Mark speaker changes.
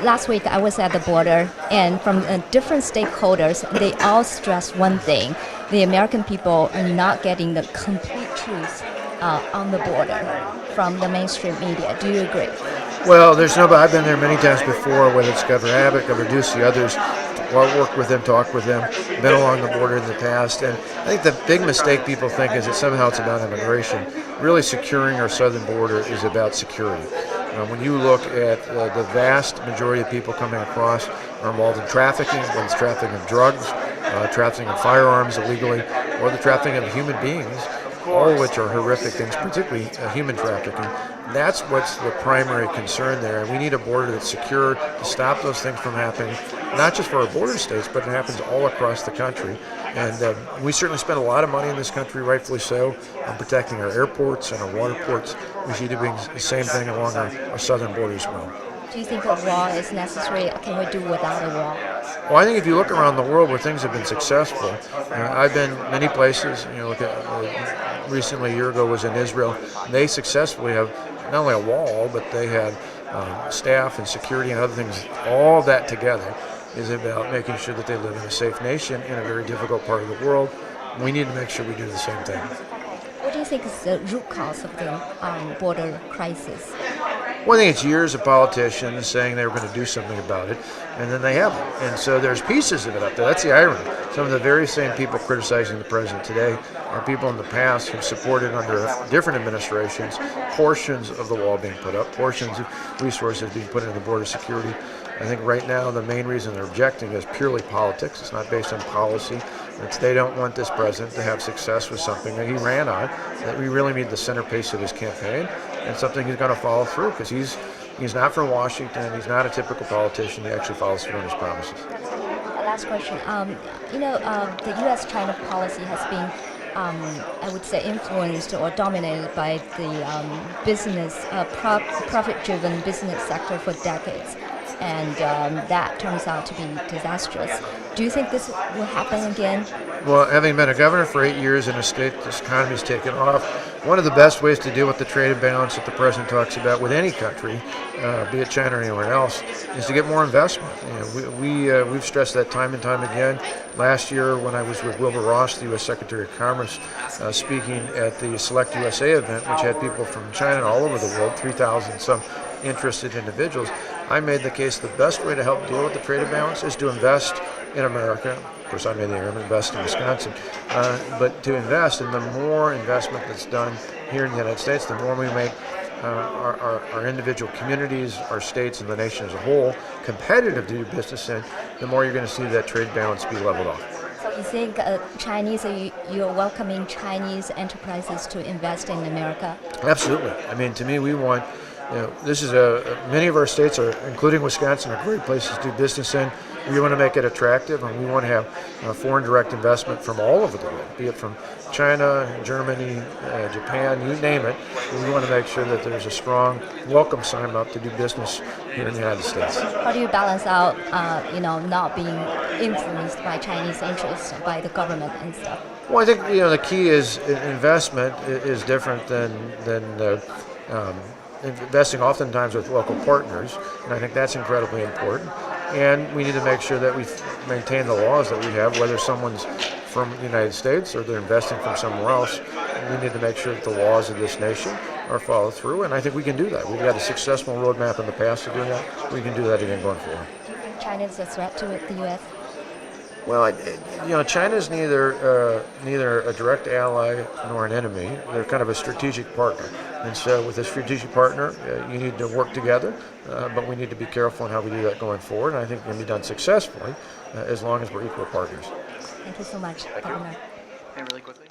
Speaker 1: last week I was at the border, and from different stakeholders, they all stress one thing: the American people are not getting the complete truth on the border from the mainstream media. Do you agree?
Speaker 2: Well, there's no, but I've been there many times before, whether it's Governor Abbott, Governor Ducey, others, worked with them, talked with them, been along the border in the past. And I think the big mistake people think is that somehow it's about immigration. Really, securing our southern border is about security. When you look at the vast majority of people coming across are involved in trafficking, whether it's trafficking of drugs, trafficking of firearms illegally, or the trafficking of human beings, all of which are horrific things, particularly human trafficking. That's what's the primary concern there. And we need a border that's secure to stop those things from happening, not just for our border states, but it happens all across the country. And we certainly spend a lot of money in this country, rightfully so, on protecting our airports and our water ports. We should be doing the same thing along our southern border as well.
Speaker 1: Do you think a wall is necessary? Can we do without a wall?
Speaker 2: Well, I think if you look around the world where things have been successful, I've been many places. Look at recently, a year ago, was in Israel. They successfully have not only a wall, but they had staff and security and other things. All that together is about making sure that they live in a safe nation in a very difficult part of the world. We need to make sure we do the same thing.
Speaker 1: What do you think is the root cause of the border crisis?
Speaker 2: Well, I think it's years of politicians saying they were going to do something about it, and then they haven't. And so there's pieces of it up there. That's the irony. Some of the very same people criticizing the president today are people in the past who've supported under different administrations portions of the wall being put up, portions of resources being put into the border security. I think right now the main reason they're objecting is purely politics. It's not based on policy. They don't want this president to have success with something that he ran on, that we really need the centerpiece of his campaign, and something he's going to follow through, because he's not from Washington. He's not a typical politician. He actually follows through on his promises.
Speaker 1: Last question. The U.S.-China policy has been, I would say, influenced or dominated by the profit-driven business sector for decades, and that turns out to be disastrous. Do you think this will happen again?
Speaker 2: Well, having been a governor for 8 years in a state this economy's taken off, one of the best ways to deal with the trade imbalance that the president talks about with any country, be it China or anywhere else, is to get more investment. We've stressed that time and time again. Last year, when I was with Wilbur Ross, the U.S. Secretary of Commerce, speaking at the Select USA event, which had people from China and all over the world, 3,000 some interested individuals, I made the case the best way to help deal with the trade imbalance is to invest in America. Of course, I made the argument, invest in Wisconsin, but to invest, and the more investment that's done here in the United States, the more we make our individual communities, our states, and the nation as a whole competitive to do business in, the more you're going to see that trade balance be leveled off.
Speaker 1: So you think you're welcoming Chinese enterprises to invest in America?
Speaker 2: Absolutely. I mean, to me, we want. This is many of our states, including Wisconsin, are great places to do business in. We want to make it attractive, and we want to have foreign direct investment from all over the world, be it from China, Germany, Japan, you name it. We want to make sure that there's a strong welcome sign up to do business here in the United States.
Speaker 1: How do you balance out, not being influenced by Chinese interests, by the government and stuff?
Speaker 2: Well, I think the key is investment is different than investing oftentimes with local partners, and I think that's incredibly important. And we need to make sure that we maintain the laws that we have, whether someone's from the United States or they're investing from somewhere else. We need to make sure that the laws of this nation are followed through, and I think we can do that. We've had a successful roadmap in the past of doing that. We can do that again going forward.
Speaker 1: China is a threat to the U.S.?
Speaker 2: Well, China is neither a direct ally nor an enemy. They're kind of a strategic partner. And so with a strategic partner, you need to work together, but we need to be careful in how we do that going forward. And I think it can be done successfully as long as we're equal partners.
Speaker 1: Thank you so much, Governor.
Speaker 3: And really quickly.